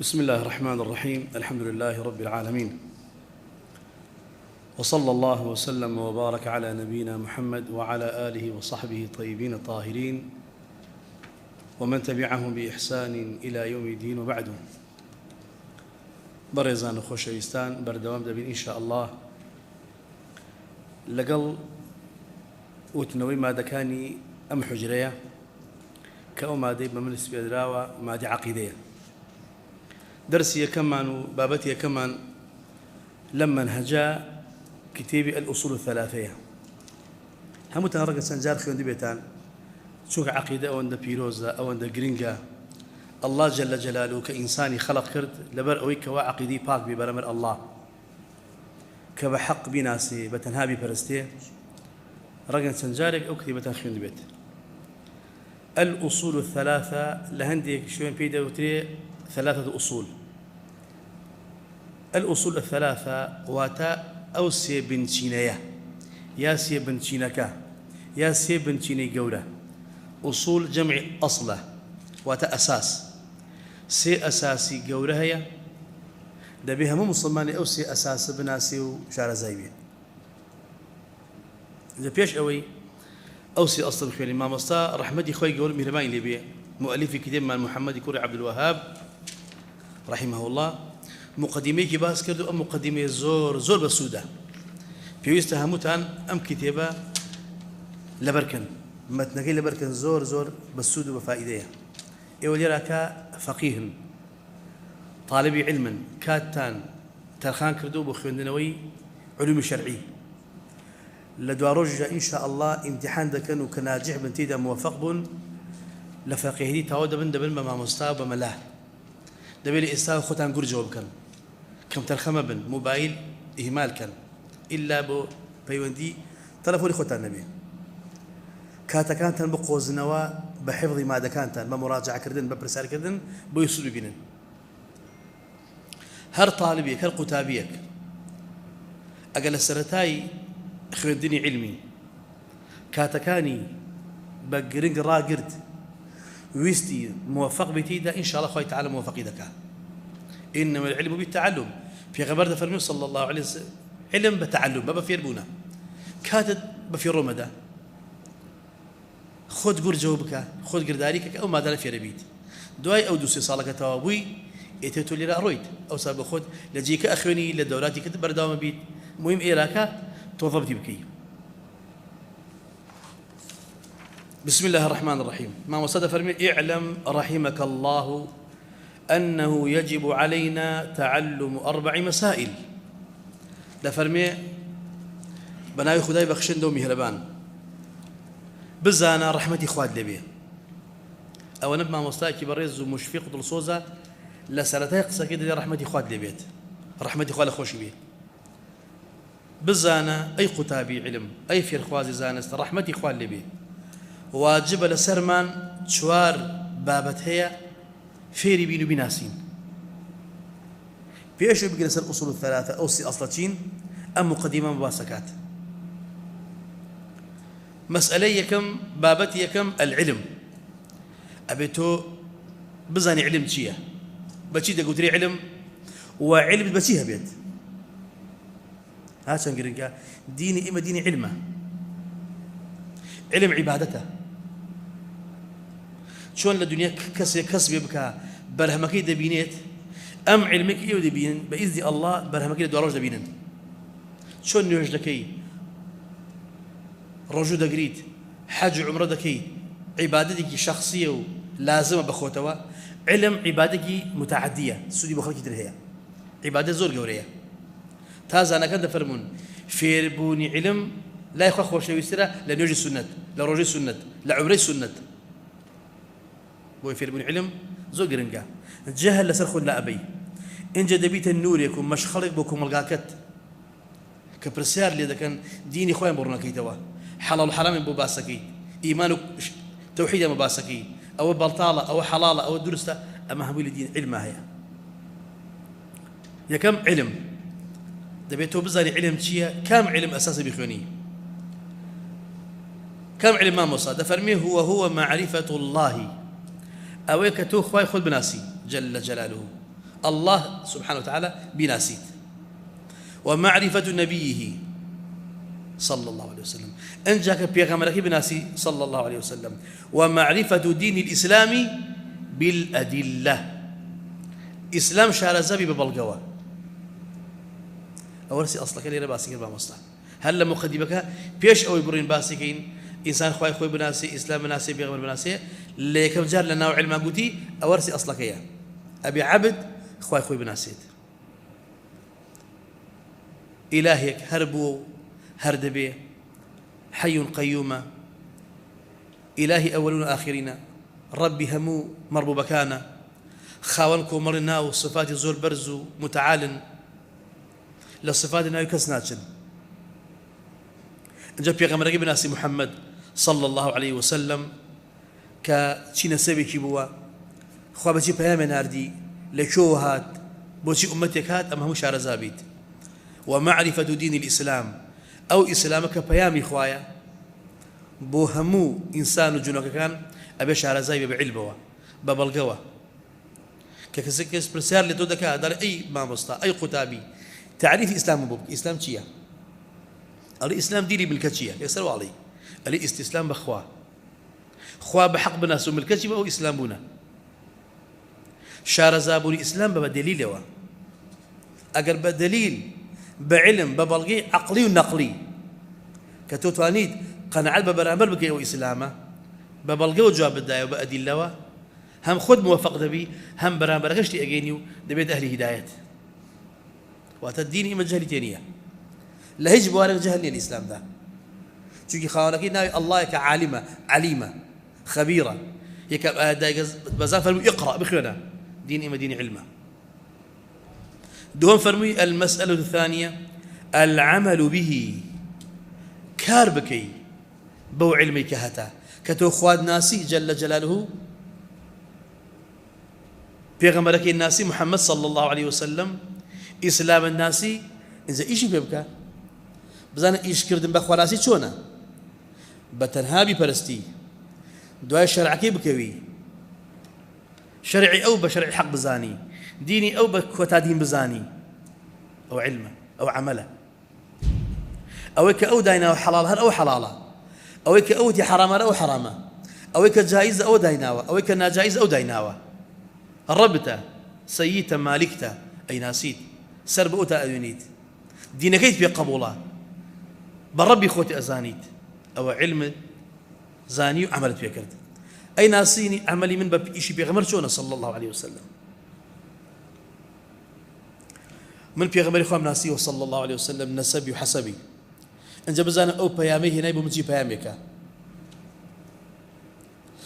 بسم الله الرحمن الرحيم. الحمد لله رب العالمين، وصلى الله وسلم وبارك على نبينا محمد وعلى آله وصحبه الطيبين الطاهرين ومن تبعهم بإحسان إلى يوم الدين. وبعد، برزان خوشويستان بردوام دبين إن شاء الله لقل وتنوي مادكاني أم حجرية كأو مادي بمجلس بيدراوة مادي عقيدية. درسي كمان وبابتي كمان لما هجا كتابي الأصول الثلاثية هم تهرج سنجار خيون دبيتان شوك عقيدة أو عند بيروزا أو عند جرينجا. الله جل جلاله كإنساني خلق كرد لبر أويك وعقيدي باك ببرمر الله كبحق بناسي بتنهابي برستي رجل سنجارك أو كتابة خيون دبيت. الأصول الثلاثة لهندي شوين بيدا وتري ثلاثة أصول. الأصول الثلاثة واتا أو سي بنتينية يا سي بنتينكا يا سي بنتيني جورة. أصول جمع أصله واتا أساس سي أساسي جورة هي ده بها مو مسلماني أو سي أساس بناسي وشارة زايبين. إذا بيش أوي أو سي أصل بخير الإمام أصلا رحمتي خوي جور مهربان ليبيا مؤلف كتاب مع محمد كوري عبد الوهاب رحمه الله. مقدمي كي باس كردو أم مقدمي زور بسودة بيوست هموتان أم كتابة لبركن متنقي لبركن زور بسودة وفائدة. إيولي راكا فقيه طالبي علما كاتان ترخان كردو بخيوندنوي علوم شرعي لدواروجا إن شاء الله امتحان دكن وكناجح بنتيدا موفق بن لفقيهدي تاود بن دبن بما مستوى بملاه دبيلي إستاذ خوتان قول جواب كان كم ترخم بن موبايل إهمال كان إلا بو بيوندي تلفوني خوتان نبي كاتا كانتن بقوزنوا بحفظ ما دكانتن بمراجعة كردن ببرسال كردن بيصلوا بينن هر طالبيك هر قتابيك أقل السرتاي خويندني علمي كاتكاني بقرنق راقرد ويستي موفق بتيدا إن شاء الله خوي تعالى موفق يدك. إنما العلم بالتعلم في غبرة فرمي صلى الله عليه وسلم علم بتعلم ما بفيربونا كاتد بفير رمدا خد قر جوابك خد قرداريك أو ما دار في ربيت دواي أو دوسي صالك توابوي إتيتو لي رأرويد أو سابق خد لجيك أخواني لدوراتي كتب برداوم بيت مهم إيراكا توظبتي بكي. بسم الله الرحمن الرحيم. ما وصد فرمي اعلم رحمك الله أنه يجب علينا تعلم 4 مسائل. لفرمي بناي خداي بخشن دو مهربان بزانا رحمتي خواد لبيه أو نبما مستاكي بريز ومشفيق دلصوزة لسالتها قصة كده رحمتي خواد لبيت رحمتي خواد خوش بيه بزانا أي قتابي علم أي فير خوازي زانست رحمتي خواد لبيه واجب لسرمان شوار بابت هي فيري بينو بناسين بيش بقنا الأصول الثلاثة أو سي أصلتين أم مقدمة مباسكات. مسألة يكم بابتي يكم العلم أبيتو بزاني علم تشيه بتشي دا قلت لي علم وعلم بتشيها بيت هاتشان قرنقا ديني إما ديني علمه علم عبادته شون لدنيا كسب يبكى برهمكي دبينيت أم علمك إيو دبين بإذن الله برهمكي دواروج دبينن شون نيوج دكي رجو دقريد حج عمره دكي عبادتك شخصية لازمة بخوتوا علم عبادتك متعدية سودي بخلك ترهيا عبادة زور قورية تازا أنا كنت فرمون فيربوني علم لا يخاف خوش يسيره لنيوجي السنة لروجي السنة لعمري السنة بو يفيربوني علم زور قرنقا جهل لسرخون لا أبي إن جدبيت النور يكون مشخلق بكم القاكت كبرسيار اللي إذا كان ديني خوين برناكي توا حلال حرام بو باسكي إيمانك توحيد ما باسكي أو بلطالة أو حلالة أو درسة أما هم الدين علمها هي يا كم علم دبيتو بزاري علم تشيا كم علم أساسي بخوني كم علم ما مصاد فرميه هو معرفة الله أويك تو خواي خذ بناسي جل جلاله الله سبحانه وتعالى بناسيت، ومعرفة نبيه صلى الله عليه وسلم أنجاك بيغمرك بناسي صلى الله عليه وسلم، ومعرفة دين الإسلام بالأدلة. إسلام شارزابي ببلغوا أورسي أصلك اللي رباسي كربا مصلح هل مقدمك بيش أو يبرين باسكين إنسان خواي خوي بناسي إسلام بناسي بيغمر بناسي لكم جار لنا علم قوتي أورسي أصلك يا أبي عبد خواي خوي بناسيت إلهيك هربو هردبي حي قيوم إلهي أولون آخرين ربي همو مربوب كان خاونكم مرنا وصفات زور برزو متعال لصفات ناوي كسناتشن جاب بيغمر بناسي محمد صلى الله عليه وسلم كشينا سبي كيبوا خوابتي بيام ناردي لشوهات بوشي أمتك هات أما هم شارزابيت. ومعرفة دين الإسلام أو إسلامك بيامي خوايا بو همو إنسان جنوك كان أبي شارزاي بعلبوا ببلغوا ككسكس برسال لدودك دار أي ما مستا أي قتابي تعريف إسلام بوك إسلام تشيا الإسلام ديني بالكتشيا يسألوا علي اللي استسلام بخوا خوا بحق بناس ملكتي أو إسلامنا شارزابوني إسلام بدليل وا أجر بدليل بعلم ببلغي عقلي ونقلي كتوتوانيد قناعات ببرامبر بكي أو إسلامه ببلغي وجواب الداية وبأدلة هم خد موفق دبي هم برامبر كشتي أجينيو دبيت أهل هدايات وتديني من جهل تانية لا هيج بوارق جهل الإسلام ذا شو خاونك ناوي الله كعالمة عليمة خبيرة يك بزاف اقرأ بخيرنا دين إما دين علمه دون فرمي المسألة الثانية العمل به كاربكي بو علمي كهتا كتو خواد ناسي جل جلاله بيغمرك الناسي محمد صلى الله عليه وسلم إسلام الناسي إذا إيش بيبكى بزانا إيش كردن بخواراسي شونا بتنهابي برستي دواء شرعكي بكوي شرعي أو بشرعي حق بزاني ديني أو بكوتا دين بزاني أو علمه أو عمله أو كأو داينا حلالها أو حلالة أو كأو دي حرامة أو حرامة أو كجائزة أو دايناوة أو كناجائزة أو دايناوة الربته سيته مالكته أي ناسيت سرب أوتا أيونيت دينكيت في قبوله بربي خوتي أزانيت أو علم زاني وعملت فيها كرت أي ناسيني عملي من باب إشي بيغمر شونا صلى الله عليه وسلم من بيغمر خوام ناسيه صلى الله عليه وسلم نسبي وحسبي إن جبزانا أو بيامي هنا يبو مجي بياميك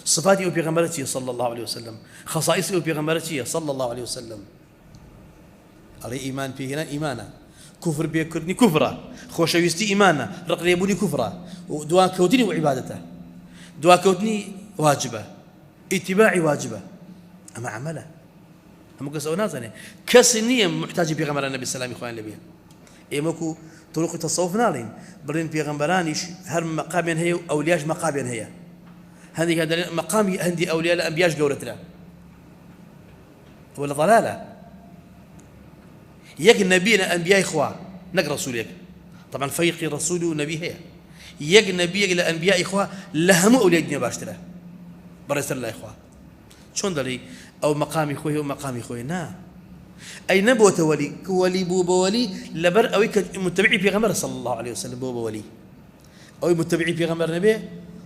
صفاتي أو بيغمرتي صلى الله عليه وسلم خصائصي أو بيغمرتي صلى الله عليه وسلم علي إيمان فيه هنا إيمانا كفر بيكرني كفرا خوشويستي إيمانا رقريبوني كفرا ودعاء كوتني وعبادته دعاء كوتني واجبة اتباعي واجبة أما عمله هم قصوا نازني كسنية محتاج بيغمر النبي صلى الله عليه وسلم إخوان لبيه إيمكو طرق التصوف نالين برين بيغمرانيش هر مقامين هي أولياش مقامين هي هذه هذا مقام هندي أولياء الأنبياء جورتنا ولا ضلالة يك النبي الأنبياء إخوة نقرأ رسولك طبعا فيقي رسول ونبي هي يك النبي الأنبياء إخوة لهم أولياء الدنيا باشترا برسل الله إخوة شون دلي أو مقامي خوي أو مقامي خوي نا أي نبوة ولي كولي بوبا ولي لبر أو متبعي في غمر صلى الله عليه وسلم بوبا ولي أو متبعي في غمر نبي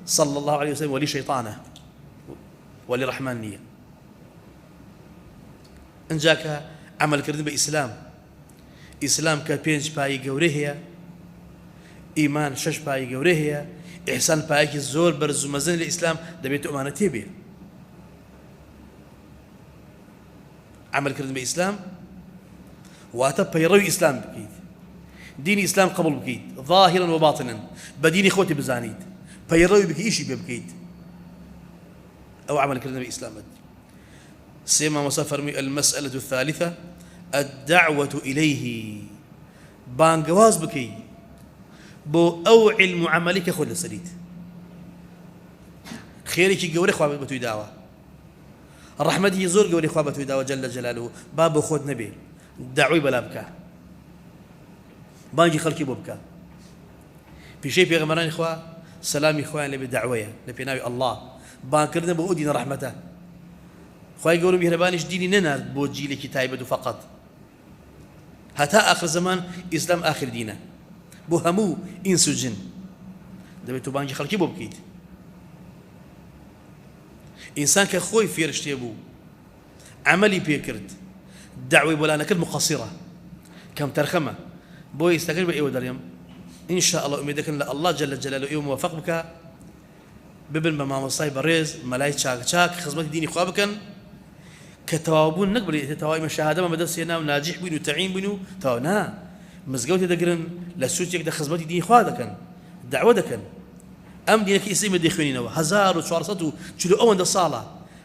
صلى الله عليه وسلم ولي شيطانه ولي رحمانية إن جاك عمل كردن بإسلام إسلام كبينج باي جوريه إيمان شش باي جوريه إحسان باي كزور برز مزن الإسلام دبيت أمانة به عمل كردن بإسلام واتب يروي إسلام بكيد دين إسلام قبل بكيد ظاهرا وباطنا بدين إخوتي بزانيد فيروي بك إيشي بكيد أو عمل كردن بإسلام سيما مسافر المسألة الثالثة الدعوة إليه بانقواز بكي بو أو علم عملك خل السريد خيرك جوري خواب بتوي دعوة رحمته زور قولي خوابته دا وجل جلاله باب خود نبي دعوي بلا بكا بانجي خلقي ببكا في شيء في غمران إخوة سلامي إخوان اللي بدعوية لبناوي الله بان كردنا بودينا رحمته خواهي يقولوا بيهربانيش ديني ننار بوجي لكي تايبدو فقط حتى آخر زمان إسلام آخر دينه بو همو إنس وجن دەبێت بانگی خەڵکی بۆ بکەیت ئینسان کە خۆی فێرشتێ بوو عملی پێکرد دعوەی بۆلانەکرد مقەسیرە کەم تەرخەمە بۆ ئێستاکەش بە ئێوە دەڵێم إن شاء الله ئومێد دەکەن لە الله جل جلاله ئێوە موفق بکە ببن بە مامۆستای بەڕێز مەلای چاک خزمەتی دینی خوا بکەن کە تەواو بوون نەک بڵێ تەواوی مەشاهادەمە بەدەست هێنا و ناجح بووین و تەعین بووین و تەواو نا مزگەوت دەگرن لە سووتێکدا خزمەتی دینی خوا دەکەن دعوە دەکەن ئەم دینەکە ئیسلامی دەیخوێنینەوە 1440 ئەوەندە ساڵە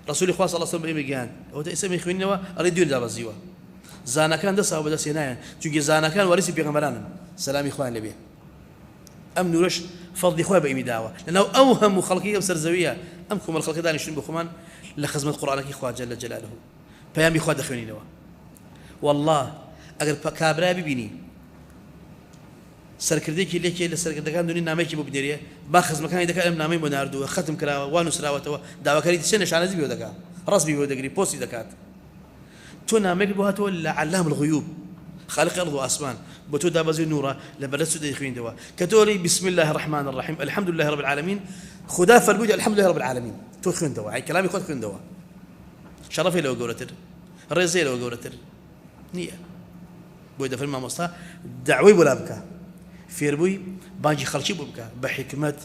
ڕسوولی خوا صلی الله علیه و سلم بەیمەگەیان ئەوەتە ئیسلامی خوێنینەوە ئەڵێ دوێن دابەزیوە زانەکان دەساوە بەدەست هێنایان چونکە زانەکان وارثی پێغەمبەرانن سەلامی خوایان لەبێ ئەم نورەش فەضلی خوا بە ئیمی داوە لەناو ئەو هەموو خەڵکی ئەم سەرزەویە ئەم کۆمەڵ خەڵکە دانیشتون بە خۆمان لە خزمەت قورئانەکەی خوا جل جلاله پەیامی خوا دەخوێنینەوە والله ئەگەر کابرا ببینی سەرکردێکی لێکێ لە سەرکردەکان دونی نامەیەکی بۆ بدێریە با خزمەکانی دەکات ئەم نامەی بۆ ناردووە ختم کراوە وا نووسراوەتەوە داواکاری چێ نەشانەزی بێ دەکات ڕەسمی بۆ دەگری پۆستی دەکات تۆ نامەیەک بۆ هاتەوە لە علام الغیوب خالق الأرض وأسمان بتو دابزي نورا لبلدت دخين دوا كتوري بسم الله الرحمن الرحيم الحمد لله رب العالمين خدا فربوج الحمد لله رب العالمين تو خين دوا هاي كلامي خد خين دوا شرفي لو قولتر رزي لو قولتر نية بويدا في الماموستا دعوي ولا بكا فيربوي باجي خلشي ببكا بحكمة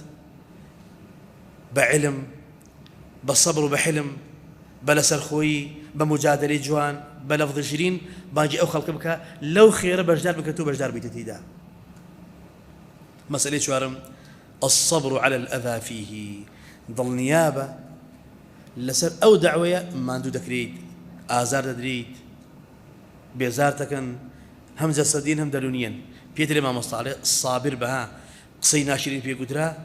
بعلم بالصبر وبحلم بلا سرخوي بمجادله جوان بلفظ جرين باجي او خلق بك لو خير بجدار بك تو بجدار بيتتيدا مسألة شوارم الصبر على الأذى فيه ضل نيابة لسر أو دعوة ما عنده دكريد آزار تدريد بيزار تكن همزة صدين هم دلونيا بيتر ما مصطلح الصابر بها قصي ناشرين في قدرة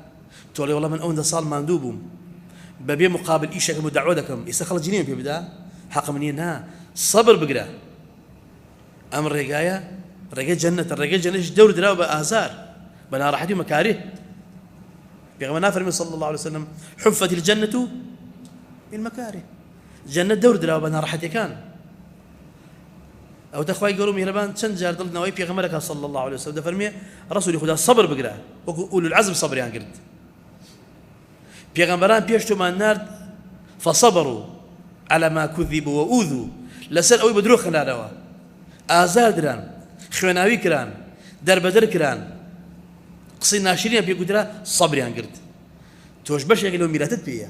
تقولي والله من أون صال ما ندوبهم ببي مقابل إيشك مدعودكم يستخلص جنين في بدأ حق منينا صبر بقرا أمر رجايا رجاء جنة الرجاء جنة دور دراو بآزار بنا راحتي مكاره بيغمنا فرمي صلى الله عليه وسلم حفت الجنة بالمكاره جنة دور دراو بنا راحتي كان أو تخوي يقولوا مهربان تنجار ضل نوايا بيغمرك صلى الله عليه وسلم فرمي رسول خدا صبر بقرا وقول العزم صبر يعني قلت بيغمران بيشتوا مع النار فصبروا على ما كذبوا وأوذوا لسر أوي بدرو خلالوا آزار دران خواناوي كران دربدر كران قصي ناشرين بيقدرا صبر يعني قلت توش باش يقولوا ميلاتت بيا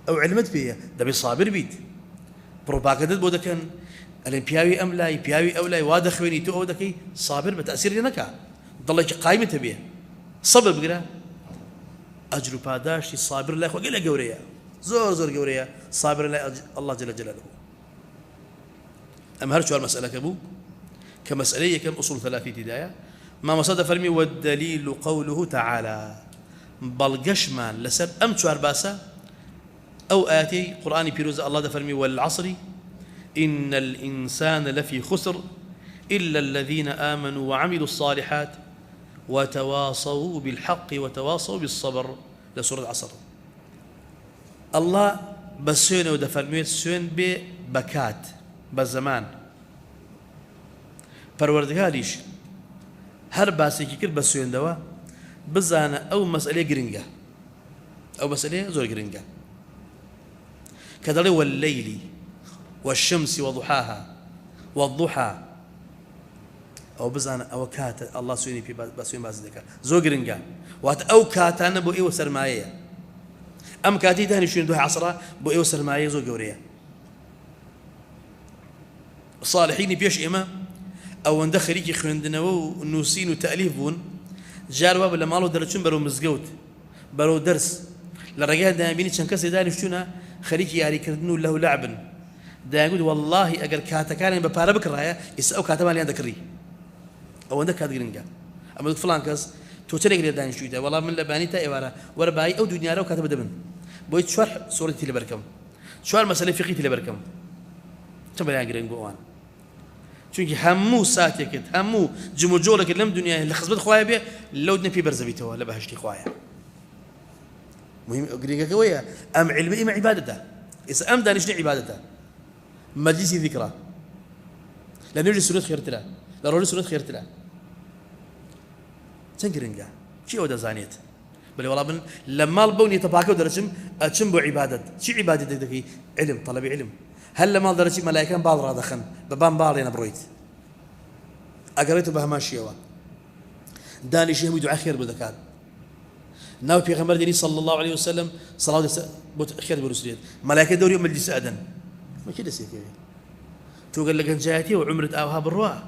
أو علمت بيا ده بصابر بيت بروباغندت بودكن الامبياوي أم لا يبياوي أو لا وادا خويني تو أو دكي صابر بتأثير لنكا ضلك قايمة بيه صبر بقرا أجر باداش الصابر لا يخوى إلا قوريا زور قوريا صابر لا الله جل جلاله أم هرشوا المسألة كبو كمسألة كم أصول ثلاثة هداية ما مصاد فرمي والدليل قوله تعالى بلقشمان لسر أم شوار باسا أو آتي قرآن بيروز الله دفرمي والعصر إن الإنسان لفي خسر إلا الذين آمنوا وعملوا الصالحات وتواصوا بالحق وتواصوا بالصبر لسورة العصر الله بسوين ودفرميت سوين ببكات بزمان پروردگاریش هر باسی که کرد بسوین دوا بزانه او مسئله گرنگه او مسئله زور گرنگه كذلك والليل والشمس وضحاها والضحى او بزانه او كات الله سويني في بسوين بازدك زور گرنگه وات او كاتانه بو ايو سرمايه ام كاتي داني شوين دوها عصره بو ايو سرمايه زور گوريه صالحين بيش إما أو ندخل خريجي خوندنا ونوسين وتأليف بون جاروا ولا مالو درتشون برو مزجوت برو درس للرجال ده بيني كان كسر داني شتونا خريجي يعني كردنو له لعب ده يقول والله أجر كاتكان بباربك الرأي يسأو كاتب اللي عندك ري أو عندك هذا جرينجا أما دك فلان كاس توتري قريب داني شويته والله من لباني تا إيوارا ورباي أو دنيا رو كاتب دبن بويت شرح سورة اللي بركم سؤال مسألة فقهية لبركم تبغى يقرين قوان چونکی همو ساتێکت همو جمجۆڵێکت لەم دنیای لە خزمەت خوایە بێ لەو دنیا پێی بەرزەبیتەوە لە بەهشتی خوایە مهم گرنگەکەوەیە ئەم علمە ئێمە عیبادەتە ئێستا ئەم دانیشتنی عیبادەتە مەجلیسی ذیکرا لە نوێژی سورەت خێرترە لە ڕۆژی سورەت خێرترە چەند گرنگە چی ئەوە دەزانێت بەڵێ وەڵا بن لە ماڵ بەو نیەتە پاکەوە دەرەچم ئەچم بۆ عیبادەت چی عیبادەتێک دەکەی علم طلبی علم هل لما درتي ملائكة بعض رادخن ببان بالي نبرويت أقريته بهما شيوا داني شيء يدعو خير بذكار ناو في غمر ديني صلى الله عليه وسلم صلاة خير برسليت ملائكة دوري مجلس أدن ما كده سيكي توقال لك جايتي وعمرة أوها بالرواء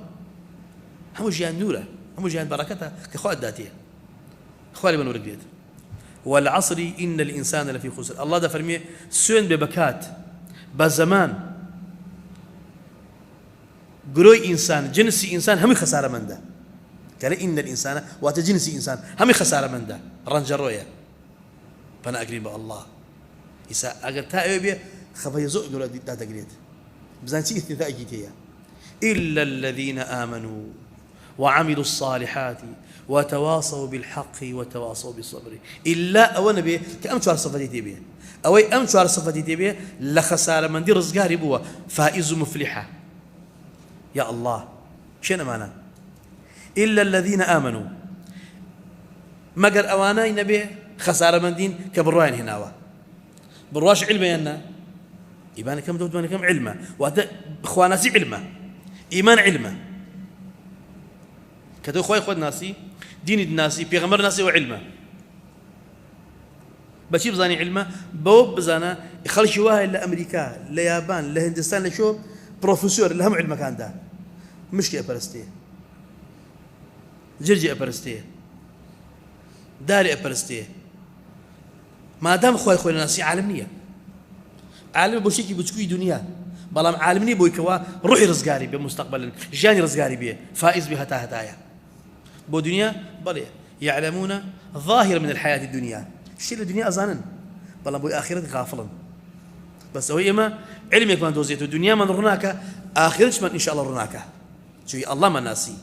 هم جيان نورة هم جيان بركتها كخوات ذاتية خوالي من ورقيت والعصر إن الإنسان لفي خسر الله ده فرميه سون ببكات بزمان قروي إنسان جنسي إنسان هم خسارة من ده قال إن الإنسان واتجنسي إنسان هم خسارة من ده رنجرويا فأنا أقرب الله إذا أقر تائب خفا يزوء قولوا دا تقريد بزانتي استثاء جيتيا إلا الذين آمنوا وعملوا الصالحات وتواصوا بالحق وتواصوا بالصبر إلا أولا به كأم شوار صفتي به أو أم شوار صفتي به لخسارة من دي رزقاري بوا فائز مفلحة يا الله شنو معنى إلا الذين آمنوا مقر أوانا نبي خسارة من دين كبروين هناوا برواش علمي أنا إيمان كم دوت كم علمه وهذا إخواناسي علمه إيمان علمه كتو خوي خود ناسي دين الناسي بيغمر ناسي وعلمه بشي بزاني علمه بوب بزانا يخلش واحد لأمريكا ليابان لهندستان لشو بروفيسور اللي هم علمه كان ده مشكلة أبرستيه جرجي أبرستيه داري أبرستيه ما دام خوي ناسي عالمية عالم بوشيكي بتشكوي دنيا بلام عالمني بويكوا روحي رزقاري بمستقبل جاني رزقاري بيه فائز بها هتايا بو دنيا بلي يعلمون ظاهر من الحياة الدنيا الشيء الدنيا أزانا بلام بو آخرة غافلا بس هو إما علمك من دوزيته الدنيا من رناك آخرتش من إن شاء الله رناك شوي الله من ناسي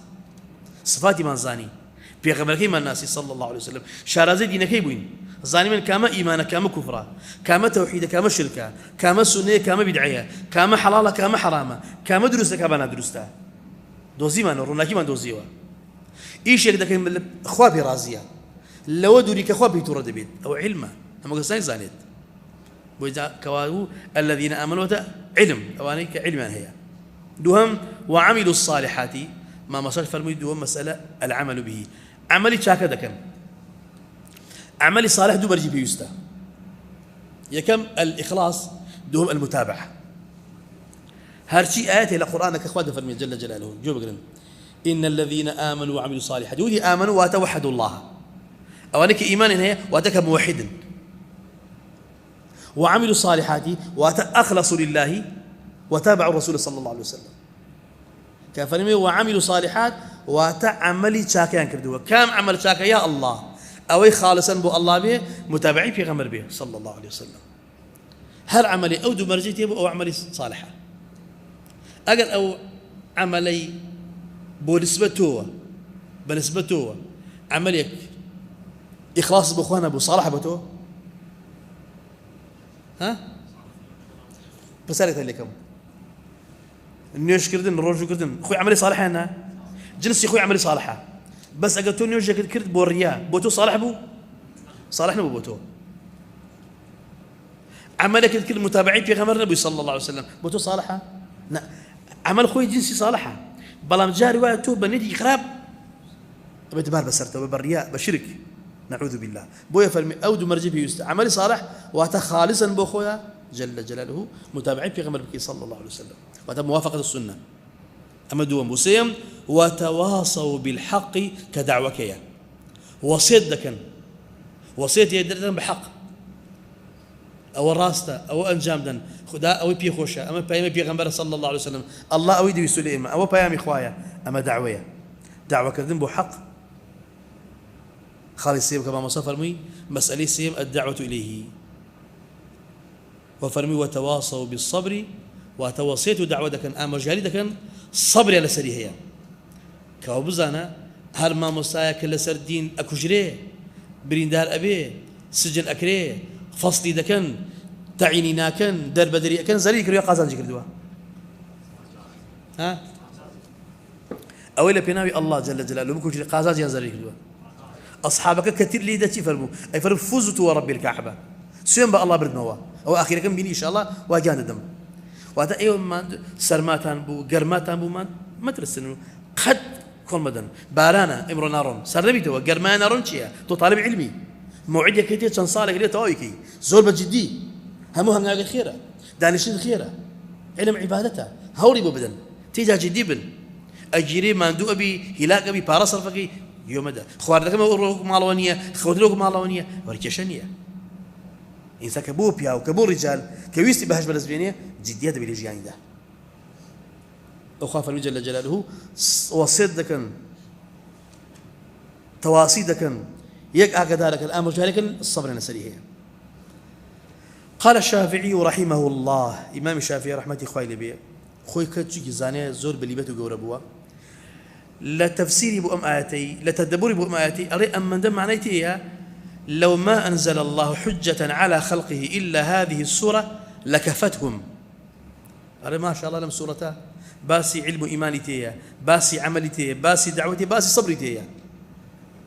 صفاتي من زاني بيغمركي من ناسي صلى الله عليه وسلم شارزي دينكي بوين زاني من كاما إيمانا كاما كفرا كاما توحيدا كاما شركا كاما سنية كاما بدعية كاما حلالا كاما حراما كاما دروستا كاما ندرستا دوزي من روناكي من دوزيوا إيش يقدر كلمة خوابي رازية لو دوري كخوابي تورد بيت أو علمه أما قصة زانيت وإذا كواو الذين آمنوا علم أوانيك علما هي دوهم وعملوا الصالحات ما مصر فرمي دوهم مسألة العمل به عملي شاكا دكن عملي صالح دو برجي بيستا يكم الإخلاص دوهم المتابعة هرشي آيات إلى قرآن كأخوات فرمي جل جلاله جو بقرن إن الذين آمنوا وعملوا الصالحات يودي آمنوا وتوحدوا الله أوانك إيمان هي واتك موحد وعملوا الصالحات وأخلصوا لله وتابعوا الرسول صلى الله عليه وسلم كفرمي وعملوا صالحات وتعملي شاكيان كردوا كم عمل شاكا يا الله أو خالصا بو الله به متابعي في غمر به صلى الله عليه وسلم هل عملي أو دو مرجيتي أو عملي صالحة أقل أو عملي بنسبته عمليك إخلاص بأخوانا أبو صالح بتو ها رسالة لكم نيوش كردن روجو كردن خوي عملي صالحة أنا جنسي خوي عملي صالحة بس أقلتو نيوش كرد بوريا بوتو صالح بو صالحنا بوتو عملك كل متابعين في غمر النبي صلى الله عليه وسلم بوتو صالحة عمل خوي جنسي صالحة بلام جاري واتو بنيتي خراب بتبار بسرته بالرياء بشرك نعوذ بالله بويا فرمي أودو مرجي بيست عملي صالح واتا خالصا بأخويا جل جلاله متابعين في غمر بكي صلى الله عليه وسلم واتا موافقة السنة أما دوم بوسيم وتواصوا بالحق كدعوكيا وصيدكن وصيت يدرن بحق أو الراستا أو أنجامدن خدا أو بي خوشة أما بيامي غمر صلى الله عليه وسلم الله أويد يسلم أو بيامي خوايا أما دعوة كذن بو حق خالص سيم كما مصطفى المي مسألة سيم الدعوة إليه وفرمي وتواصوا بالصبر وتوصيتوا دعوة دكن أمجاري دكن صبر على سريه كاو بزانا هر ما مستايا كل سر دين أكجري بريندار أبي سجن أكري فصلي دكن تعيني ناكن در بدري أكن زري كريا قازان جكردوا ها أولا بيناوي الله جل جلاله بكجري قازان جان زري كردوا أصحابك كثير لي دتي فرموا أي فرم فزت ورب الكعبة سيم بقى الله برد موا أو أخيرا كم بيني إن شاء الله واجان الدم وهذا أيوة ما سرماتان بو جرماتان بو ما ترسلوا قد كل مدن بارانا امرو نارون سربي تو جرمان نارون شيا تو طالب علمي موعد كيتي كان صالح لي تويكي زول بجدي همها من خيره دانشين خيره علم عبادته هوري بدن تيجا جدي بن اجري ما ندو ابي هلاك ابي بارا صرفكي يوم ده خوارد كما مالونيه خودلوك مالونيه وركشنيه انسان كبو بيا وكبو رجال كويستي بهج بلزبينيه جديه دبي جياني ده أخاف جل جلاله وصدكن تواصيدكن يك أكدارك الأمر جالكن الصبر نسريه قال الشافعي رحمه الله إمام الشافعي رحمة خوي لبيه خوي كتشي زانية زور بليبته جوربوا لا تفسيري بأم آياتي لا تدبري بأم آياتي أري أم من دم معنيتها لو ما أنزل الله حجة على خلقه إلا هذه السورة لكفتهم أري ما شاء الله لم سورته باسي علم إيماني تيا باسي عملي تيا باسي دعوتي باسي صبري تيا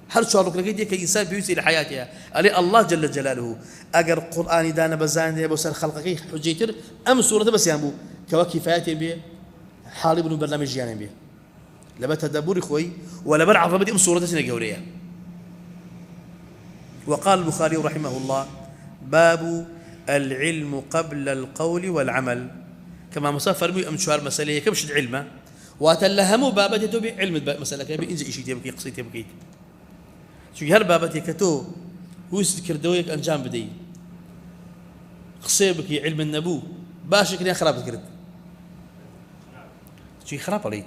هل شعورك لقيت كإنسان بيوسي لحياتها ألي الله جل جلاله أجر قرآن دانا بزان يا بوسر خلقك حجيتر أم سورة بس يامبو كوكفايات بيه حالي بنو برنامج جيانا بيه لما تدبر خوي ولا برع ربدي أم سورة سنة وقال البخاري رحمه الله باب العلم قبل القول والعمل كما مسافر بي أمشوار مسألة كمشد علمه واتلهموا بابتي تو بعلم مسألة كبي إنزل إشي تبكي قصي تبكي شو هر بابتي كتو هو كردويك أنجام بدي قصي بكي علم النبو باش كني خراب ذكرت شو خراب عليك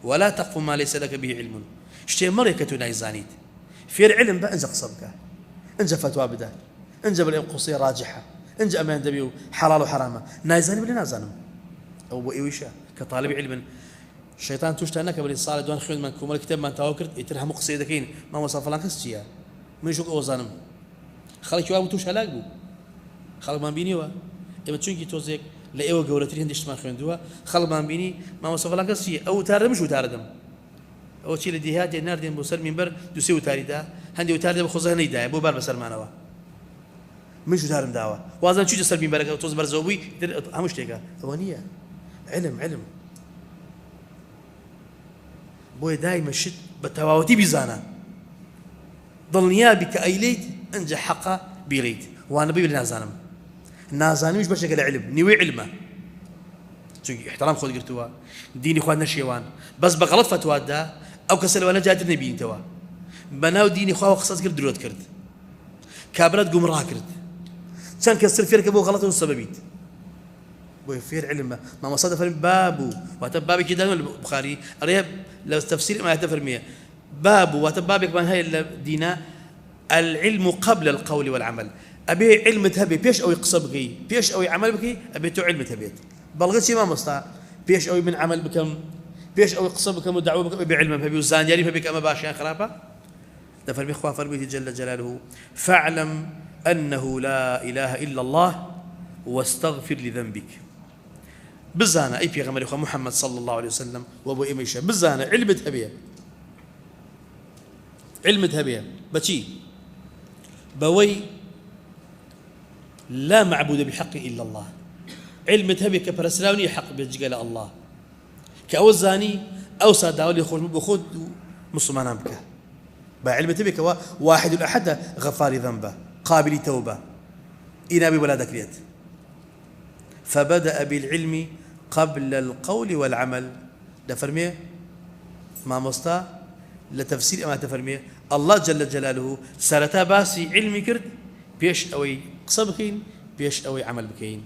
ولا تقف ما ليس لك به علم شتي مرة كتو نايزانيت في العلم بقى انزل قصبك انزل فتوى بدا انزل بالقصي راجحة انزل أمان دبيو حلال وحرامة نايزاني بلي نازانم أو إيوشا كطالب علم الشيطان توشتانا قبل صار دوان خيون من كومال كتاب ما تاوكرت يترهم قصيدكين ما وصل فلان كستيا من شوك أوزانم خلك يوابو توش هلاقبو خلق ما بيني وا إما تشونكي توزيك لأيوة جورتري هندش ما خيون دوا خلق ما بيني ما وصل فلان كستيا أو تاردم شو تاردم أو شيء لديهات النار دين بوسر منبر دوسيو تاريدا هندي وتارد بخوزها نيدا بو بار بسر مانوا من شو تارم دعوة وازن شو جسر منبرك توز برزوبي همش تيجا ثوانية علم بوي دايما شت بتواوتي بزانا ضلنيا بك أيليت أنجح حقا بيليت وأنا بيقول نازانم مش بشكل علم نوي علمه احترام خود قرتوا ديني اخواننا شيوان بس بغلط فتوى دا او كسل وانا جادر نبيين توا بناو ديني اخوا وخصاص قرد درود كرد كابرات قمراه كرد كان كسر فيرك ابو غلط والسببيت بو فير علم ما مصادف بابو وتبابي كده البخاري اريب لو تفسير ما يتفرميه بابو وتبابك من هاي الدينا العلم قبل القول والعمل ابي علم تهبي بيش او يقصبك بيش او يعمل بك ابي تو علم تهبيت بلغتي ما مستطاع بيش او من عمل بكم بيش او يقصب بكم ودعوه بكم بعلم فبي وزان يري فبك اما باشا خرابه دفر بخوا فربي جل جلاله فاعلم انه لا اله الا الله واستغفر لذنبك بزانا اي بيغمر اخو محمد صلى الله عليه وسلم وابو ايميشه بزانا علم تهبيه بشي بوي لا معبود بحق الا الله علم تهبي كبرسلاوني حق بيجي الله كأوزاني أو صاداولي خود بخود مسلمان بك بعلم تبي واحد الأحد غفار ذنبه قابل توبة إنابي ولا ذكريت فبدأ بالعلم قبل القول والعمل لفرميه ما مستا لتفسير ما تفرميه الله جل جلاله سرتا باسي علمي كرد بيش أوي قصبكين بيش أوي عمل بكين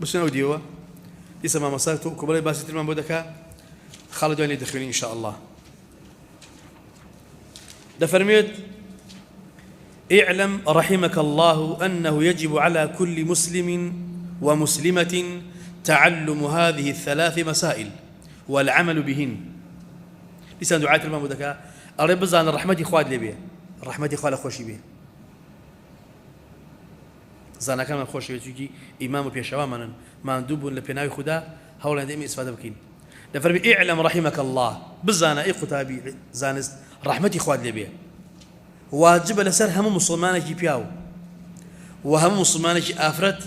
بس أنا وديوا لسه ما مسافته كبري باسي تلمن بودك خالد وين يدخلني إن شاء الله دفرميت اعلم رحمك الله أنه يجب على كل مسلم ومسلمة تعلم هذه الثلاث مسائل والعمل بهن. لسان دعاء المام ذكاء أريد بزان الرحمة إخواد لي بيه، الرحمة إخواد خوشي بيه. زانا كان خوشي بيه إمام بيشوا ما ندوب لبناء خدا هؤلاء دائما استفادة بكين. دفرمي اعلم رحمك الله بزانا إيه كتابي زانس رحمة إخواد لي بيه. واجب لسر هم مسلمانك بياو وهم مسلمانك آفرت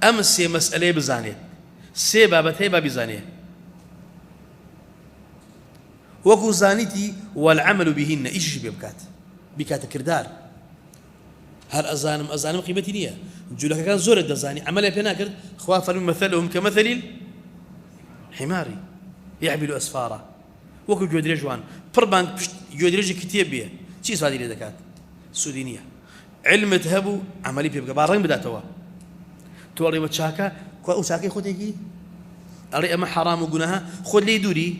أمس مسألة بزانية سي بابتي بابي زانية وكو زانيتي والعمل بهن إيش بكات كردار هل أزانم قيمتي نية جولك كان زور الدزاني عمل بيناكر خواف مثلهم كمثل حماري يحمل أسفارا وكو جودري جوان بربانك جودري كتير بيه شيء صادي لي دكات سودينية علم تهبو عملي بيبقى بارين بداتوا توري وتشاكا كوا وشاكي خديكي أري أما حرام وجناها خد لي دوري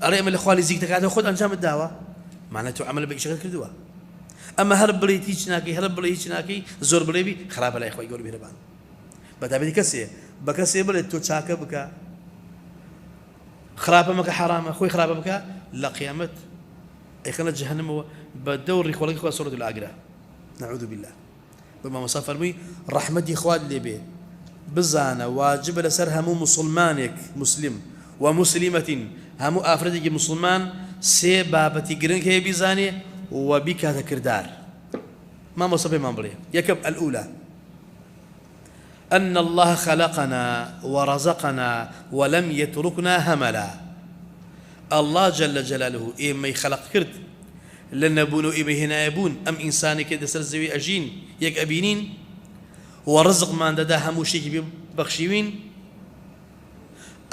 أري أما الإخوان زيك تكاد خد أنجام الدعوة معناته عمل بيشغل كردوا أما هرب بلي تيجناكي زور بلي بي خراب لا إخوان يقول بيربان بدأ بدي بكسي بلي تشاكا بكا خراب مك حرام أخوي خراب بكا لا قيامت أي خلنا جهنم بدور إخوانك إخوان سورة الآخرة نعوذ بالله بما مسافر مي رحمتي إخوان اللي بيه بزانا واجب لسر همو مسلمانك مسلم ومسلمة همو آفردك مسلمان سي بابتي قرنك هي بيزاني وبك تكردار ما مصابي ما بليه يكب الأولى أن الله خلقنا ورزقنا ولم يتركنا هملا الله جل جلاله إما يخلق كرد لن نبونو إما هنا يبون أم إنساني كده سرزوي أجين يك أبينين ورزق ما عندها همو شيء بخشيوين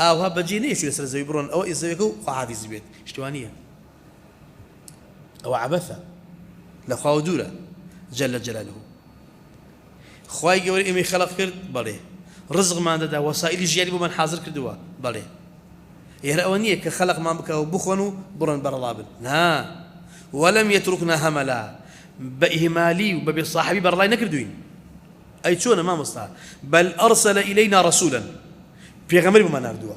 أو ها بجيني شو سرزوي برون أو إزايكو وحافظ بيت اشتوانية أو عبثة لخواو دورة جل جلاله خواي قولي إما يخلق كرد بليه رزق ما عندها وسائل جيالي بمن حاضر كردوا بليه يرأونيه كخلق ما بكا وبخونو برن برلابل ها ولم يتركنا هملا بإهمالي وبصاحبي برلاي نكردوين أي شون ما مصطفى بل أرسل إلينا رسولا في غمر بما نردوا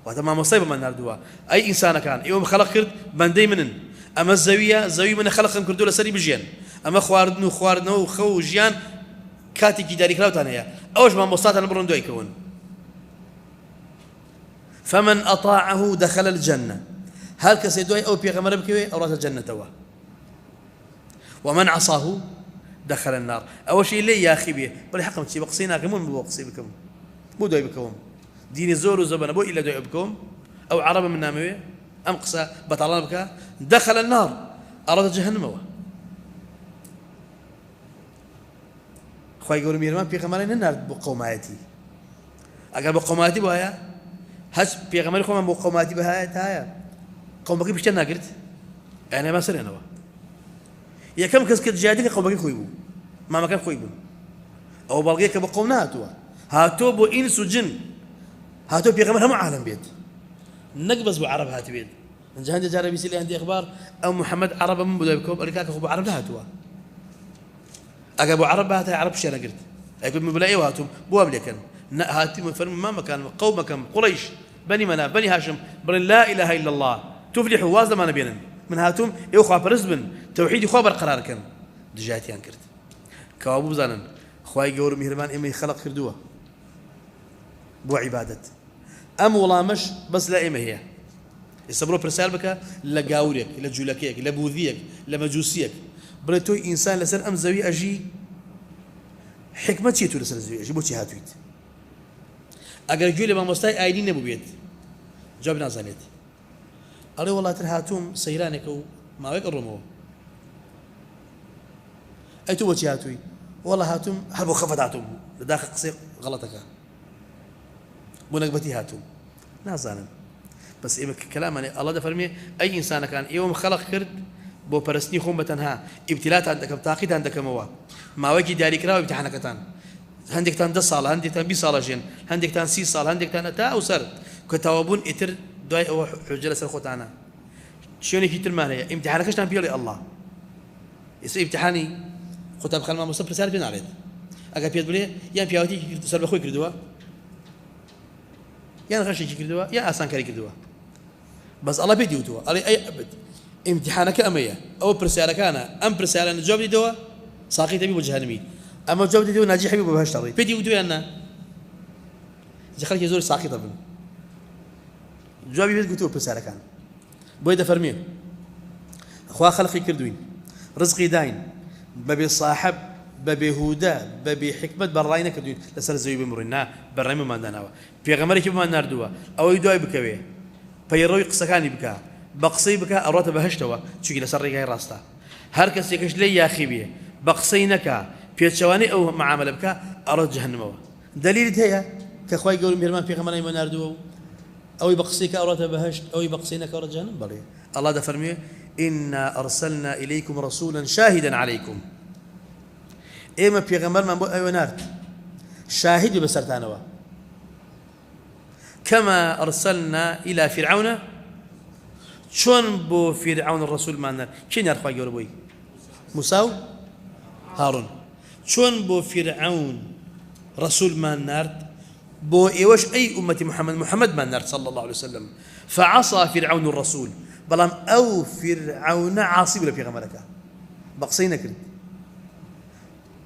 وهذا ما مصيب بما نردوا أي إنسان كان يوم خلق كرد بندي منن أما الزاوية من خلق كردوا لسري بجيان أما خواردنو وخو جيان كاتي جداري كلاو تانية أوش ما مصطفى نبرن دو يكون فمن أطاعه دخل الجنة هل كسيدوي أو بيغمر بكوي أو رات الجنة توا ومن عصاه دخل النار أول شيء ليه يا أخي بيه بل حقا متشي بقصينا كمون بوقصي بكم مو دوي بكم ديني زور وزبنا بو إلا دوي بكم أو عرب من ناموي أم قصة بطلان بك دخل النار أراد جهنم هو خواهي يقولوا ميرمان بيغمرين النار بقوماتي أقل بقوماتي بوهايا هش بيغمر خوما بقوماتي بهايا قومك بيشتنا قلت أنا ما سرنا وا يا كم كسكت جادك قومك خويبو ما كان خويبو أو بلغيك بقومناتوا هاتو بو إنس وجن هاتو بيغمر هم عالم بيت نقبز بعرب هات بيت من جهان جاري بيسيلي عندي أخبار أو محمد عرب من بدويبكم أريكاك أخو بعرب هاتوا أجابوا عرب هات عرب شيء أنا قلت أقول مبلغي وهاتهم بو أمليكن هاتي من فرم ما مكان قومكم قريش بني مناف بني هاشم بل لا إله إلا الله تفلحوا وازد ما نبينا من هاتم يوخوا برزبن توحيد يخوا برقرار كان دجاتي أنكرت كوابو زانن خواي جور مهربان إما يخلق كردوه بو عبادة أم والله مش بس لا إما هي يصبروا برسال بك لجاوريك لجولكيك لبوذيك لمجوسيك بلتوي إنسان لسر أم زوي أجي حكمة شيء تقول لسر زوي أجي بوشي هاتويت أجر جولي ما مستعي أيدين نبو بيت جواب نازنيت أري والله ترهاتهم سيرانك ما ويك الرمو أي تو وجه هاتوي والله هاتهم هربو خفت هاتهم لداخل قصير غلطك بنقبتي هاتهم نازانا بس إيه كلام يعني الله ده فرمي أي إنسان كان يوم خلق كرد بو برسني خوم بتنها ابتلاءات عندك بتاقيت عندك ما وجه داري كراو امتحانك تان هندك تان 10 صال هندك تان 20 صال جن هندك تان 6 صال هندك تان تا وسر كتوابون اتر داي او حجله سر خوتانا شلونك يترمان هي امتحانك ايش بيقول الله يصير امتحاني خطاب خلما مصبر رسالة بين عليه أجا بيد بليه يا بياوتي سلب أخوي كردوا يا غشي كردوا يا أسان كاري كردوا بس الله بيدي وتوا الله أي أبد امتحانك أمية أو برسالك أنا أم برسالة الجواب دي دوا ساقي تبي وجهنمي أما الجواب دي دوا ناجي حبيبي بهشتري بيدي وتوا أنا خليك يزور ساقي طبعا جوابي بيد قلتوا برسالك أنا بويد فرميه أخوة خلقي كردوين رزقي داين ببي صاحب ببي هودا ببي حكمة براينا كردوين لسر زوي بمرنا برايم ما دانوا في غمرك بما ناردوا أو يدوي بكوي فيروي قصكاني بكا بقصي بكا أروت بهشتوا شو كده سر جاي راستا هركس يكش لي يا أخي بيه بقصينك في الشواني أو معاملة بكا أروت جهنم دليل هي كأخوي يقولون بيرمان في غمرنا ما ناردوا أو يبقصيك أروت بهشت أو يبقصينك أروت جهنم بلي الله ده فرميه إنا أرسلنا إليكم رسولا شاهدا عليكم إما بيغمر من بو أيوة نارت شاهد بسرتانوا كما أرسلنا إلى فرعون شون بو فرعون الرسول ما نار كين يرفع يقول بوي موسى هارون شون بو فرعون رسول ما نار بو إيوش أي أمة محمد ما نار صلى الله عليه وسلم فعصى فرعون الرسول بلام أو فرعون عاصي ولا في غمرك بقصينا كرد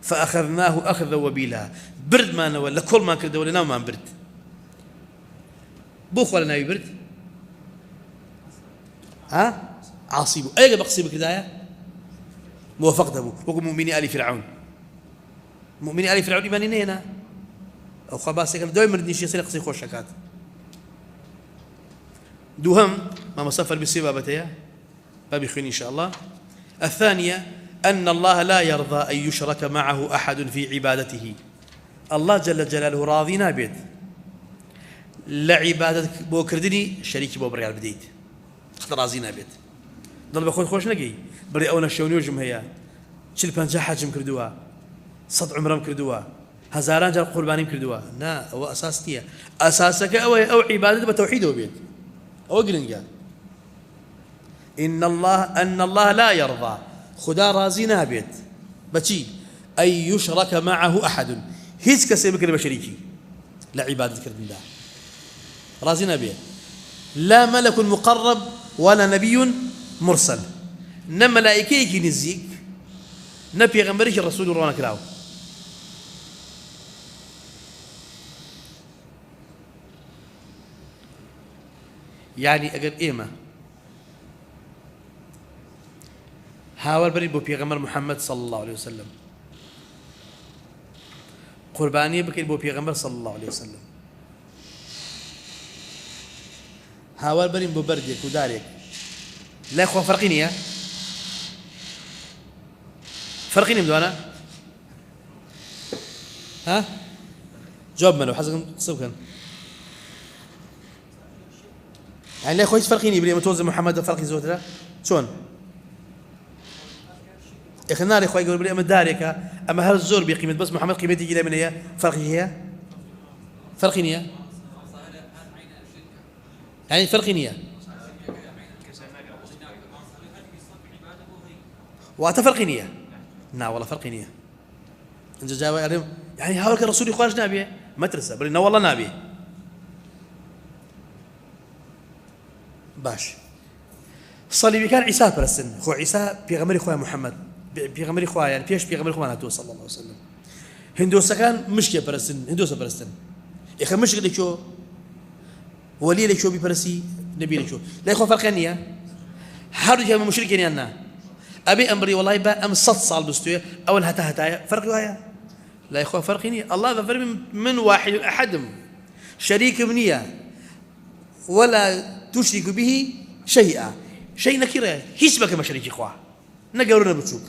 فأخذناه أخذ وبيلا برد ما نوى لكل ما كرد ولا نام ما برد بوخ ولا ناوي برد ها عاصيبه أي بقصي بكداية موافقت أبو وقم مؤمني آل فرعون مؤمني آل فرعون إيمانين هنا أو خباسك دوي مردني شيء يصير قصي خوش شكات دوهم ما مصفر بسبابتها فبخير إن شاء الله. الثانية أن الله لا يرضى أن يشرك معه أحد في عبادته. الله جل جلاله راضينا بيت لعبادتك بو كردني شريكي بو بريال بديت اختار راضينا بيت ضل بخوي خوش نقي بري أونا شوني وجم هي شل بنجاح حجم كردوها صد عمرهم كردوها هزاران جال قربانين كردوها نا هو أساسية أساسك أو عبادة بتوحيده بيت أو قرنجا أن الله لا يرضى خدا رازينا بيت بتشي أن يشرك معه أحد هيز كسبك البشريكي لا عبادة كردن رازينا بيت لا ملك مقرب ولا نبي مرسل نما ملائكيك نزيك نبي غمريك الرسول رونا كلاو يعني أجر إيمة هاول بري بو بيغمر محمد صلى الله عليه وسلم قربانية بكير بو بيغمر صلى الله عليه وسلم هاول بري بو بردك ودارك لا إخوة فرقيني يا فرقيني مدوانا ها جواب منو حسن صبكا يعني لا إخوة فرقيني بلي متوزن محمد فرقي زوترا شون إخنا إخوة يقول بلي أما دارك أما هالزور بقيمة بس محمد قيمتي جدا من هي فرقي هي فرقيني يا يعني فرقيني يا وأتفرقيني يا نا والله فرقيني يا أنت جاوا يعني هاولك الرسول يخرج نابيه ما ترسى بل إنه والله نابيه باش صليبي كان عيسى برسن خو عيسى بيغمر خويا محمد بيغمر خويا يعني بيش بيغمر خويا ناتو صلى الله عليه وسلم هندوسا كان مشكله برسن هندوسا برسن يا اخي مشكله شو ولي لك شو بيبرسي نبي لك شو لا يخو فرقنيه هارج هم مشركين انا ابي امري والله با ام صد صال بستويه اول هتا فرق ويا لا يخو فرقني الله ظفر من واحد احد شريك منيه ولا تشرك به شيئا شيء نكره هيسبك ما شريك اخوه نقولنا بتشوك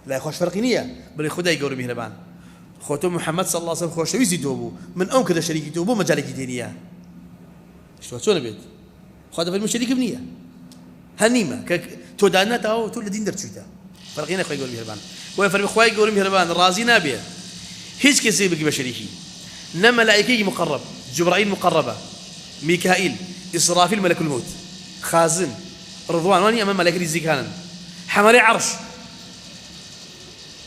لا يخوش فرقينيه بل خدا يقول به لبان خوتو محمد صلى الله عليه وسلم خوش ويزي توبو من اون كذا شريك توبو مجالك دينيه شو بيت خدا في المشريك بنيه هنيمه تو دانتا او تو الدين درتشوتا فرقينا اخوي يقول به لبان ويفرق اخوي يقول به لبان رازينا به هيك كسيبك بشريكي نما ملائكه مقرب جبرائيل مقربه ميكائيل إسرافيل ملك الموت خازن رضوان واني أمام ملائكة الزكانا حمل عرش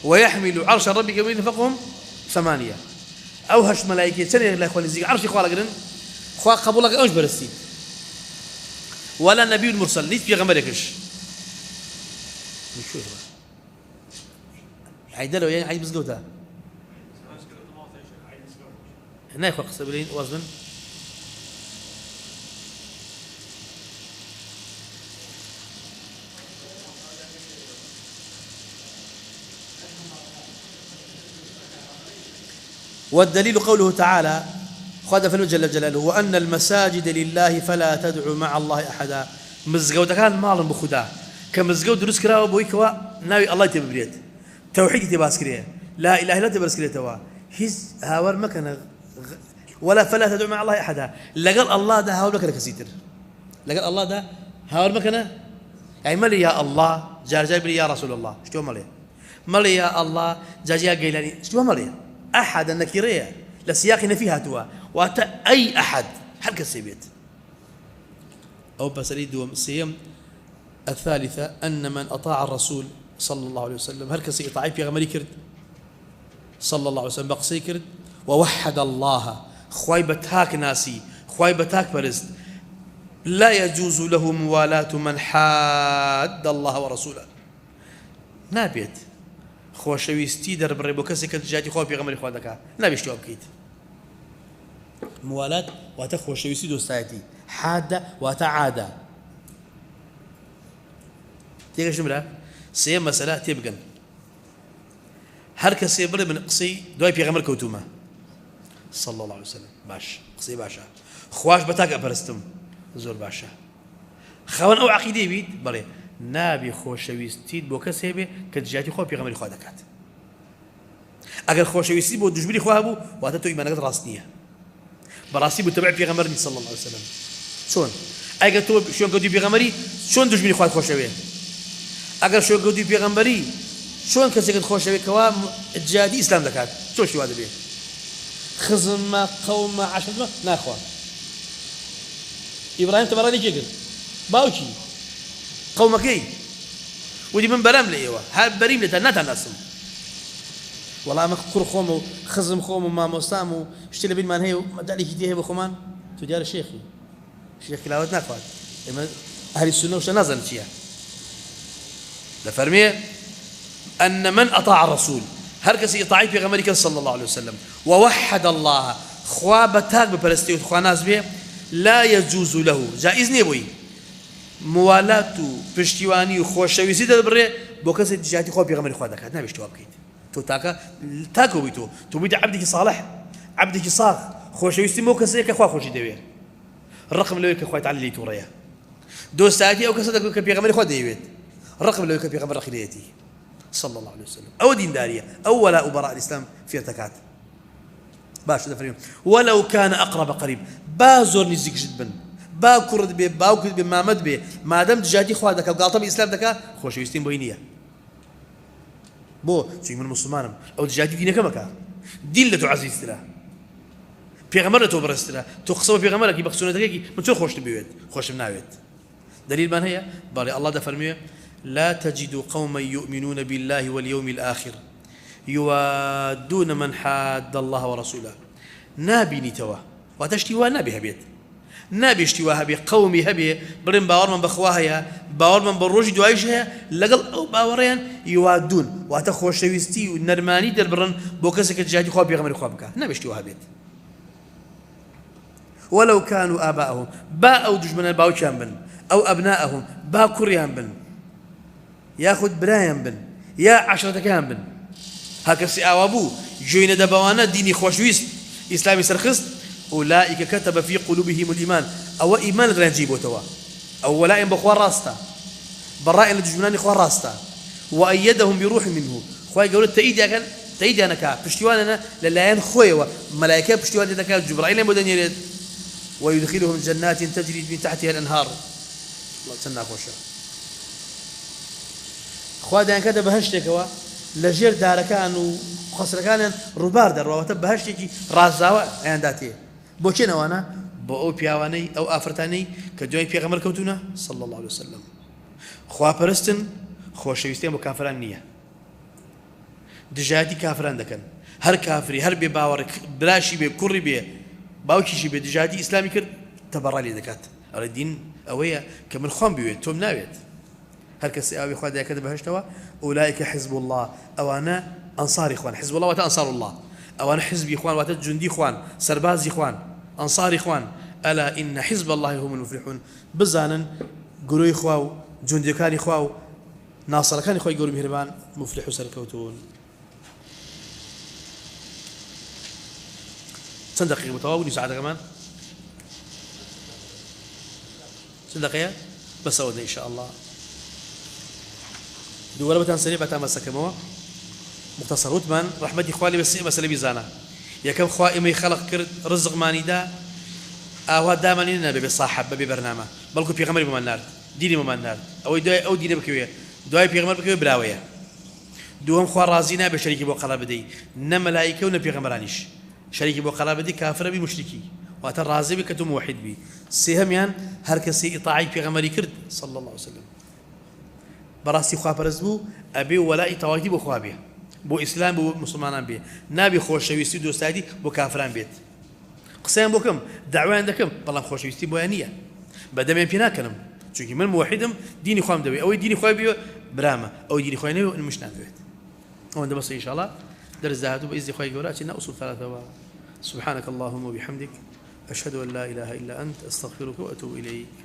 ويحمل عرش ربك يومئذ فوقهم ثمانية أو هش ملائكة سنة لا إخوان الزكاة عرش إخوان لقرن خوا قبولك أوش برستي ولا نبي المرسل ليش بيغمركش شو عيدلو يعني عيد بزقوتها هنا يخوة قصبلين وزن والدليل قوله تعالى خذ فنو جل جلاله وأن المساجد لله فلا تدعوا مع الله أحدا مزقود كان مال بخدا كمزقود دروس كراوه بويكوا ناوي الله تبريد توحيد تباسكريه لا إله إلا تباسكريه توا هز هاور مكان ولا فلا تدعوا مع الله أحدا لقال الله ده هاور مكان كسيتر لقال الله ده هاور مكان يعني مالي يا الله جاب لي يا رسول الله شتو مالي يا الله جاجيا قيلاني شتو مالي أحد النكيرية لسياق نفيها توا وأتى أي أحد حركة السيبيت أو بسريد وسيم الثالثة أن من أطاع الرسول صلى الله عليه وسلم هل كسي إطاعي في غمري كرد صلى الله عليه وسلم بقصي كرد ووحد الله خوايبتاك ناسي خوايبتاك برزد لا يجوز له موالاة من حاد الله ورسوله نابيت خوشويستي در بري بو كسي كتجاتي خو بيغمري خوا دكا نابيش تو بكيت موالات واتا خوشويستي دوستايتي حاده واتا عاده تيجي شمرا سي مساله تيبقن هر كسي بري من قصي دوي بيغمر كوتوما صلى الله عليه وسلم باش قصي باشا خواش بتاك ابرستم زور باشا خوان او عقيده بيت بري نابي خوشويستي بو كسي بي كتجاتي خو بيغمري خوا دكات اگر خوشويستي بو دجبري خوا بو واتا تو ايمانك راسنيه براسي بتبع بيغمرني صلى الله عليه وسلم شلون اگر تو شلون قدي بيغمري شلون دجبري خوا خوشوي اگر شلون قدي بيغمري شلون كسي خوشوي كوا جادي اسلام دكات شو هذا بيه خزم قوم عشرة ناخوا ابراهيم تبراني كيقل باوشي قومك ايه ودي من برام ليوا ها بريم لتنات الناس والله ما كر خوم خزم خوم ما مستامو اشتري بين من هي مدالي كده هي بخمان تجار شيخي شيخ كلاوت ناخذ اهل السنه وش نازل فيها لفرمي ان من اطاع الرسول هركس يطاعي في غمرك صلى الله عليه وسلم ووحد الله خوابتاك بفلسطين وخواناز به لا يجوز له جائز نبوي موالاتو پشتیوانی و خوشویسی دل بره بو کسی تجاهتی خواب پیغمبر خدا دکات نبیش تو بکید تو تاکو بی تو بید عبدك صالح عبدك صاغ خوشویسی مو کسی که خواه خوشی دویر الرقم لو که خواه تعلی تو ریا دوستاتی او کسی دکو که پیغمبر خدا دیوید الرقم لو که پیغمبر خلیتی صلى الله عليه وسلم او دين داريه او ولا براء الاسلام في ارتكات باش دفريم ولو كان اقرب قريب بازور نزيك جدا باكرد به باكرد بمامد به ما دام تجاتي خوا دك قالطه بالاسلام دك خوش يستين بوينيه بو شي من مسلمان او تجاتي دينك مكا دين لا تعزيز له پیغمبر تو برستله تو قصوا پیغمبر کی بخسونه دکی من تو خوش بيوت خوش بناويت دليل من هي باري الله ده فرميه لا تجد قوما يؤمنون بالله واليوم الآخر يوادون من حاد الله ورسوله نابي نتوا وتشتوا نابي هبيت نابي اشتوا هبي قومي هبي برن باور من بخواها يا باور من بروج دوايشها لقل او باورين يوادون وتخوش شويستي ونرماني در برن بوكسك جاهدي خواب يغمر خوابك نابي اشتوا هبيت ولو كانوا آباءهم باء دجمن باو بن او ابناءهم با كريان بن ياخذ برايم بن يا عشرة كام بن هكذا سأوابو جوين دبوانا ديني خوشويس إسلامي سرخص أولئك كتب في قلوبهم الإيمان أو إيمان رنجيبو توا أو ولائم بخوار راستا برائن لجمناني خوار راستا وأيدهم بروح منه خوي قولت تأيدي أنا كا بشتواننا للاين خوي ملائكة بشتوان دكا جبرائيل مدن يريد ويدخلهم جنات تجري من تحتها الأنهار الله تسنى خوشا خوادان كذا بهشتك وا لجير داركان وخسركان روبار در وتب بهشتك رازاوا عنداتي بوچنا وانا بو بياواني او افرتاني كجوي بيغمر كوتونا صلى الله عليه وسلم خواپەرستن خۆشەویستیان بۆ کافران نییە، دژایەتی کافران دەکەن، هەر کافری هەر بێ باوەڕ براشی بێ کوڕی بێ باوکیشی بێ دژایەتی ئیسلامی کرد تەبەڕا لێ دەکات. ئەڵێ دین ئەوەیە کە من خۆم بوێت تۆم ناوێت. هەر کەس ئاوی خوا دایکەدە بەهەشتەوە ئولایکە حیزب الله، ئەوانە ئەنساری خوان. حیزب الله واتە ئەنسار الله، ئەوانە حیزبی خوان واتە جوندی خوان، سەربازی خوان، ئەنساری خوان. ئەلا ئین حیزب الله هم المفلحون، بزانن گروهی خوا و جوندەکانی خوا و ناصرەکانی خۆی گەور و میهرەبان مفلح و سەرکەوتون. چەند دقیقە بتەواو بوونی ساعەتەکەمان؟ چەند دقیقە؟ بەس ئەوەدە ئینشاء الله. دووەرە بەتان سەرێ بەتان بەسەکەمەوە مختصر وتمان ڕەحمەتی خوا لێ بە سێ مەسەلە بیزانە. یەکەم خوا ئێمەی خەڵق کرد ڕزقمانیدا ئاوا دامانی نەبێ بێ ساحەب بەبێ بەرنامە، بەڵکو پێغەمبەری بۆمان نارد، دینی بۆمان نارد. ئەوەی دوای ئەو دینە بکەوێ، دوای پێغەمبەر بکەوێ براوەیە. دووەم خوا ڕازی نابێ شەریکی بۆ قەڵا بدەی، نە مەلایکە و نە پێغەمبەرانیش. شەریکی بۆ قەڵا بدەی کافرە بی مشریکی، واتە ڕازی بی کە تۆ موحید بی. سێهەمیان هەر کەسێ ئیطاعەی پێغەمبەری کرد صلی الله عليه وسلم بەڕاستی خواپەرست بوو، ئەبێ وەلای تەواهیدی بۆ خوا بێ، بۆ ئیسلام بۆ مسلمانان بێ، نابێ خۆشەویستی و دۆستایەتی بۆ کافران بێت. قسەیان بۆ کەم، داوایان دەکەم، بەڵام خۆشەویستی بۆیان نییە، بەدەمیان پێ ناکەنم، چونکی من موحیدم، دینی خوام دەوێت، ئەوەی دینی خوای بێ برامە، ئەوەی دینی خوای نەوێ منش نادەوێت. ئەوەندە بەسە ئینشاءالله دەرس داهاتوو بە ئیزنی خوای گەورە ئەچینە ئوسوڵ ثەلاثەوە. سبحانك اللهم وبحمدك أشهد أن لا إله إلا أنت أستغفرك وأتوب إليك.